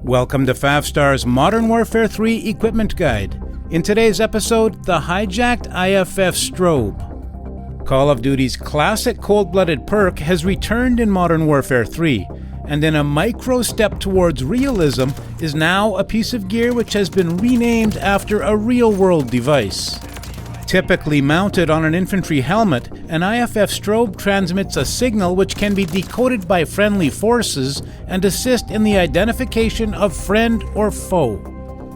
Welcome to Favstar's Modern Warfare 3 Equipment Guide. In today's episode, the Hijacked IFF Strobe. Call of Duty's classic Cold Blooded Perk has returned in Modern Warfare 3, and in a micro step towards realism, is now a piece of gear which has been renamed after a real-world device. Typically mounted on an infantry helmet, an IFF strobe transmits a signal which can be decoded by friendly forces and assist in the identification of friend or foe.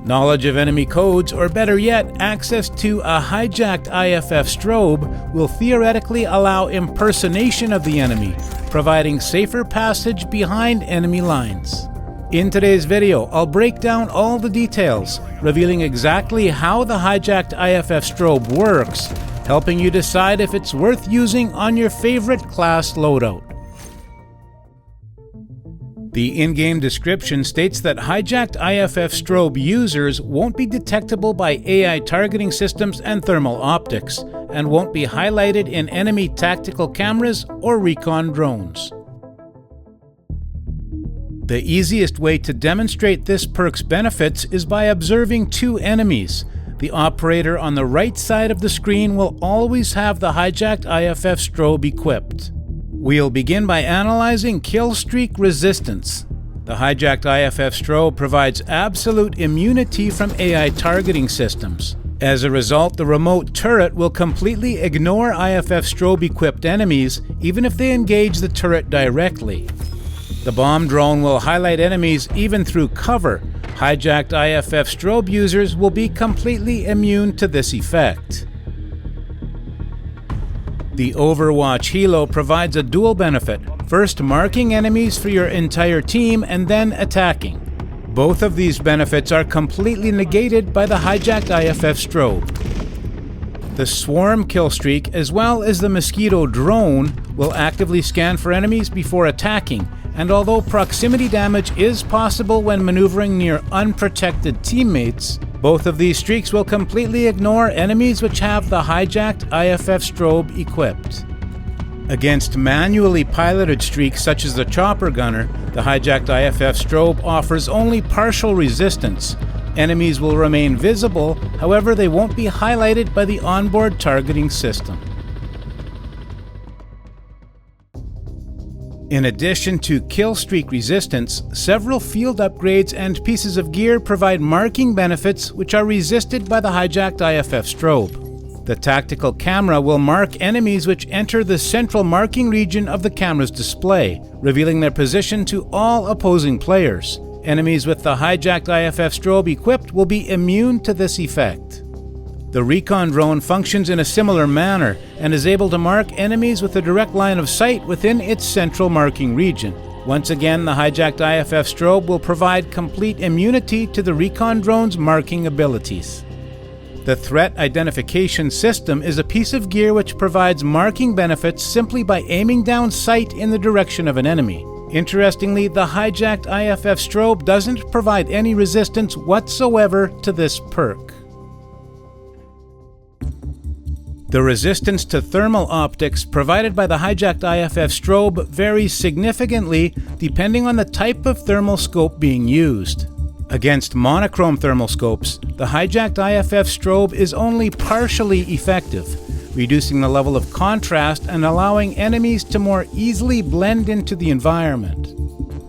Knowledge of enemy codes, or better yet, access to a hijacked IFF strobe, will theoretically allow impersonation of the enemy, providing safer passage behind enemy lines. In today's video, I'll break down all the details, revealing exactly how the hijacked IFF strobe works, helping you decide if it's worth using on your favorite class loadout. The in-game description states that hijacked IFF strobe users won't be detectable by AI targeting systems and thermal optics, and won't be highlighted in enemy tactical cameras or recon drones. The easiest way to demonstrate this perk's benefits is by observing two enemies. The operator on the right side of the screen will always have the hijacked IFF strobe equipped. We'll begin by analyzing Killstreak Resistance. The hijacked IFF strobe provides absolute immunity from AI targeting systems. As a result, the remote turret will completely ignore IFF strobe-equipped enemies, even if they engage the turret directly. The bomb drone will highlight enemies even through cover. Hijacked IFF strobe users will be completely immune to this effect. The Overwatch Helo provides a dual benefit, first marking enemies for your entire team and then attacking. Both of these benefits are completely negated by the hijacked IFF strobe. The Swarm Killstreak, as well as the Mosquito drone, will actively scan for enemies before attacking, and although proximity damage is possible when maneuvering near unprotected teammates, both of these streaks will completely ignore enemies which have the hijacked IFF strobe equipped. Against manually piloted streaks such as the Chopper Gunner, the hijacked IFF strobe offers only partial resistance. Enemies will remain visible, however they won't be highlighted by the onboard targeting system. In addition to Killstreak Resistance, several field upgrades and pieces of gear provide marking benefits which are resisted by the hijacked IFF strobe. The tactical camera will mark enemies which enter the central marking region of the camera's display, revealing their position to all opposing players. Enemies with the hijacked IFF strobe equipped will be immune to this effect. The recon drone functions in a similar manner and is able to mark enemies with a direct line of sight within its central marking region. Once again, the hijacked IFF strobe will provide complete immunity to the recon drone's marking abilities. The Threat Identification System is a piece of gear which provides marking benefits simply by aiming down sight in the direction of an enemy. Interestingly, the hijacked IFF strobe doesn't provide any resistance whatsoever to this perk. The resistance to thermal optics provided by the hijacked IFF strobe varies significantly depending on the type of thermal scope being used. Against monochrome thermal scopes, the hijacked IFF strobe is only partially effective, reducing the level of contrast and allowing enemies to more easily blend into the environment.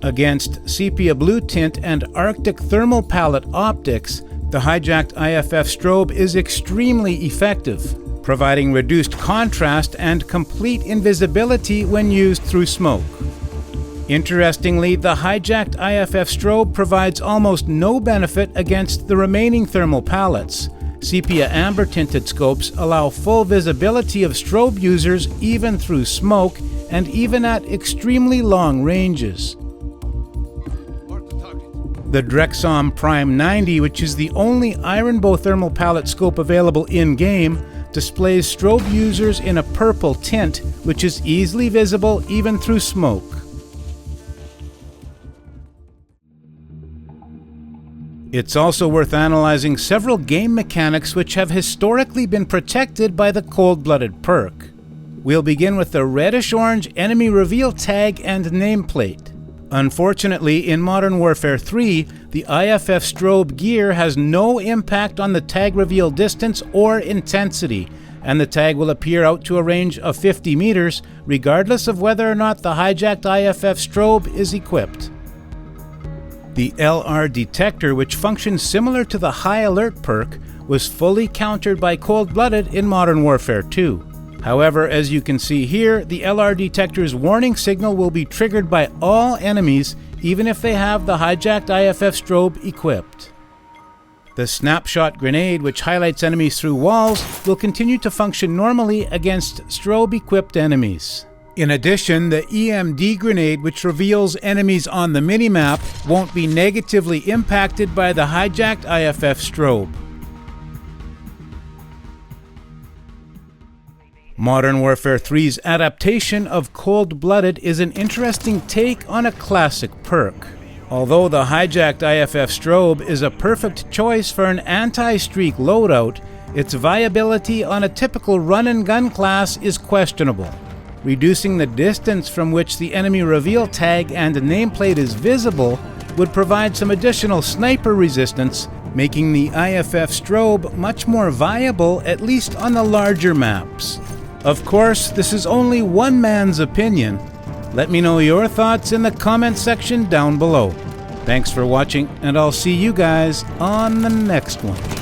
Against sepia blue tint and Arctic thermal palette optics, the hijacked IFF strobe is extremely effective, providing reduced contrast and complete invisibility when used through smoke. Interestingly, the hijacked IFF strobe provides almost no benefit against the remaining thermal palettes. Sepia amber tinted scopes allow full visibility of strobe users even through smoke and even at extremely long ranges. The Drexom Prime 90, which is the only iron bow thermal palette scope available in-game, displays strobe users in a purple tint, which is easily visible even through smoke. It's also worth analyzing several game mechanics which have historically been protected by the Cold Blooded Perk. We'll begin with the reddish-orange enemy reveal tag and nameplate. Unfortunately, in Modern Warfare 3, the IFF Strobe gear has no impact on the tag reveal distance or intensity, and the tag will appear out to a range of 50 meters, regardless of whether or not the Hijacked IFF Strobe is equipped. The LR detector, which functions similar to the High Alert perk, was fully countered by Cold Blooded in Modern Warfare 2. However, as you can see here, the LR detector's warning signal will be triggered by all enemies, even if they have the Hijacked IFF Strobe equipped. The snapshot grenade, which highlights enemies through walls, will continue to function normally against strobe-equipped enemies. In addition, the EMD grenade, which reveals enemies on the minimap, won't be negatively impacted by the Hijacked IFF Strobe. Modern Warfare 3's adaptation of Cold Blooded is an interesting take on a classic perk. Although the Hijacked IFF Strobe is a perfect choice for an anti-streak loadout, its viability on a typical run-and-gun class is questionable. Reducing the distance from which the enemy reveal tag and nameplate is visible would provide some additional sniper resistance, making the IFF Strobe much more viable, at least on the larger maps. Of course, this is only one man's opinion. Let me know your thoughts in the comment section down below. Thanks for watching, and I'll see you guys on the next one.